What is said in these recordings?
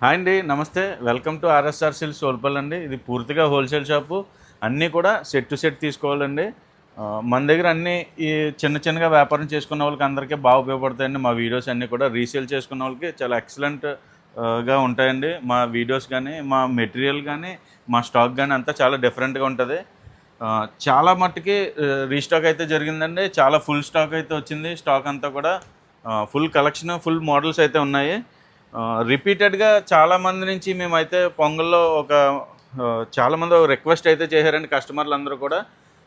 Hi అండి, నమస్తే. Welcome to RSR silks సోల్పల్ అండి. ఇది పూర్తిగా హోల్సేల్ షాపు. అన్నీ కూడా సెట్ టు సెట్ తీసుకోవాలండి. మన దగ్గర అన్నీ ఈ చిన్నగా వ్యాపారం చేసుకున్న వాళ్ళకి అందరికీ బాగా ఉపయోగపడతాయండి. మా వీడియోస్ అన్నీ కూడా రీసేల్ చేసుకున్న వాళ్ళకి చాలా ఎక్సలెంట్గా ఉంటాయండి. మా వీడియోస్ కానీ, మా మెటీరియల్ కానీ, మా స్టాక్ కానీ అంతా చాలా డిఫరెంట్గా ఉంటుంది. చాలా మట్టుకి రీస్టాక్ అయితే జరిగిందండి. చాలా ఫుల్ స్టాక్ అయితే వచ్చింది. స్టాక్ అంతా కూడా ఫుల్ కలెక్షన్, ఫుల్ మోడల్స్ అయితే ఉన్నాయి. రిపీటెడ్గా చాలామంది నుంచి మేమైతే పొంగల్లో చాలామంది రిక్వెస్ట్ అయితే చేశారండి. కస్టమర్లు అందరూ కూడా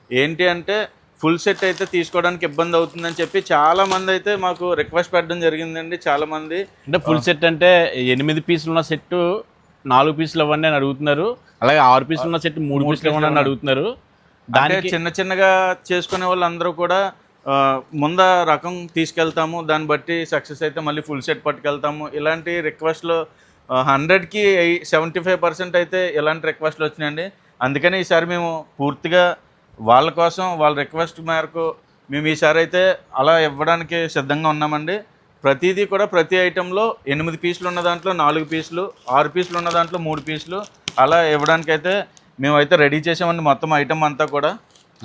ఏంటి అంటే ఫుల్ సెట్ అయితే తీసుకోవడానికి ఇబ్బంది అవుతుందని చెప్పి చాలామంది అయితే మాకు రిక్వెస్ట్ పెట్టడం జరిగిందండి. చాలామంది అంటే ఫుల్ సెట్ అంటే 8 పీసులు ఉన్న సెట్ 4 పీసులు ఇవ్వండి అని అడుగుతున్నారు. అలాగే 6 పీసులు ఉన్న సెట్ 3 పీసులు ఇవ్వండి అని అడుగుతున్నారు. దానికి చిన్నగా చేసుకునే వాళ్ళు అందరూ కూడా ముంద రకం తీసుకెళ్తాము, దాన్ని బట్టి సక్సెస్ అయితే మళ్ళీ ఫుల్ సెట్ పట్టుకెళ్తాము. ఇలాంటి రిక్వెస్ట్లు 100కి 75% అయితే ఇలాంటి రిక్వెస్ట్లు వచ్చినాయండి. అందుకని ఈసారి మేము పూర్తిగా వాళ్ళ కోసం, వాళ్ళ రిక్వెస్ట్ మేరకు మేము ఈసారి అయితే అలా ఇవ్వడానికి సిద్ధంగా ఉన్నామండి. ప్రతిదీ కూడా ప్రతి ఐటెంలో 8 పీసులు ఉన్న దాంట్లో 4 పీసులు, 6 పీసులు ఉన్న దాంట్లో 3 పీసులు అలా ఇవ్వడానికైతే మేమైతే రెడీ చేసామండి మొత్తం ఐటెం అంతా కూడా.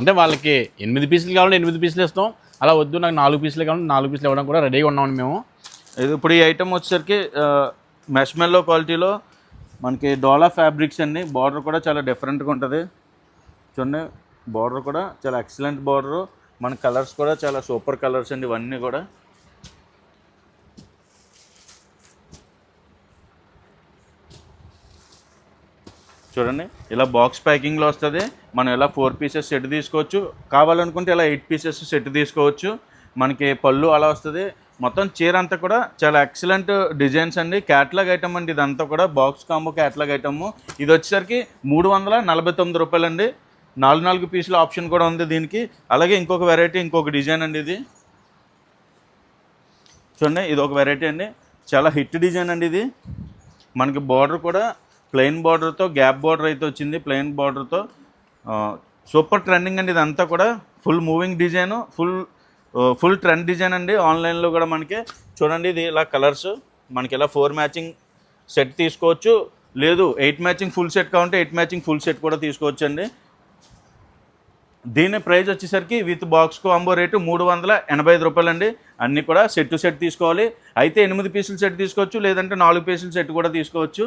అంటే వాళ్ళకి 8 పీసులు కావాలంటే 8 పీసులు ఇస్తాం, అలా వద్దు నాకు 4 పీసులు కావాలంటే 4 పీసులు ఇవ్వడం కూడా రెడీగా ఉన్నామండి మేము. ఇప్పుడు ఈ ఐటెం వచ్చేసరికి మెష్మెల్లో క్వాలిటీలో మనకి డోలా ఫ్యాబ్రిక్స్ అండి. బార్డర్ కూడా చాలా డిఫరెంట్గా ఉంటుంది చూడండి. బార్డర్ కూడా చాలా ఎక్సలెంట్ బార్డరు. మన కలర్స్ కూడా చాలా సూపర్ కలర్స్ అండి ఇవన్నీ కూడా. చూడండి ఇలా బాక్స్ ప్యాకింగ్లో వస్తుంది. మనం ఇలా 4 పీసెస్ సెట్ తీసుకోవచ్చు, కావాలనుకుంటే ఇలా 8 పీసెస్ సెట్ తీసుకోవచ్చు. మనకి పళ్ళు అలా వస్తుంది. మొత్తం చీర అంతా కూడా చాలా ఎక్సలెంట్ డిజైన్స్ అండి. క్యాటలాగ్ ఐటమ్ అండి ఇదంతా కూడా. Box combo catalogue item. ఇది వచ్చేసరికి 349 రూపాయలు అండి. 4 పీసుల ఆప్షన్ కూడా ఉంది దీనికి. అలాగే ఇంకొక వెరైటీ, ఇంకొక డిజైన్ అండి ఇది చూడండి. ఇది ఒక వెరైటీ అండి, చాలా హిట్ డిజైన్ అండి ఇది. మనకి బార్డర్ కూడా ప్లెయిన్ బార్డర్తో గ్యాప్ బార్డర్ అయితే వచ్చింది. ప్లెయిన్ బార్డర్తో సూపర్ ట్రెండింగ్ అండి ఇదంతా కూడా. Full moving design, full trend design అండి. ఆన్లైన్లో కూడా మనకి చూడండి ఇది ఇలా కలర్స్ మనకి ఇలా 4 మ్యాచింగ్ సెట్ తీసుకోవచ్చు. లేదు 8 మ్యాచింగ్ ఫుల్ సెట్ కావాలంటే 8 మ్యాచింగ్ ఫుల్ సెట్ కూడా తీసుకోవచ్చు అండి. దీని ప్రైస్ వచ్చేసరికి విత్ బాక్స్ కాంబో రేటు 385 రూపాయలు అండి. అన్నీ కూడా సెట్ టు సెట్ తీసుకోవాలి. అయితే 8 పీసులు సెట్ తీసుకోవచ్చు, లేదంటే 4 పీసులు సెట్ కూడా తీసుకోవచ్చు.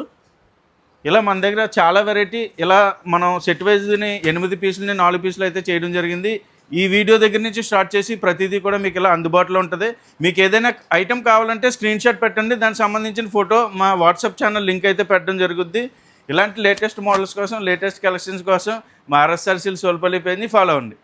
ఇలా మన దగ్గర చాలా వెరైటీ ఇలా మనం సెట్ వైజ్ని 8 పీసులని 4 పీసులు అయితే చేయడం జరిగింది. ఈ వీడియో దగ్గర నుంచి స్టార్ట్ చేసి ప్రతిదీ కూడా మీకు ఇలా అందుబాటులో ఉంటుంది. మీకు ఏదైనా ఐటెం కావాలంటే స్క్రీన్ షాట్ పెట్టండి, దానికి సంబంధించిన ఫోటో మా వాట్సాప్ ఛానల్ లింక్ అయితే పెట్టడం జరుగుద్ది. ఇలాంటి లేటెస్ట్ మోడల్స్ కోసం, లేటెస్ట్ కలెక్షన్స్ కోసం మా ఆర్ఎస్ఆర్ సిల్క్స్ సోల్పల్లి పేజ్ని ఫాలో అవ్వండి.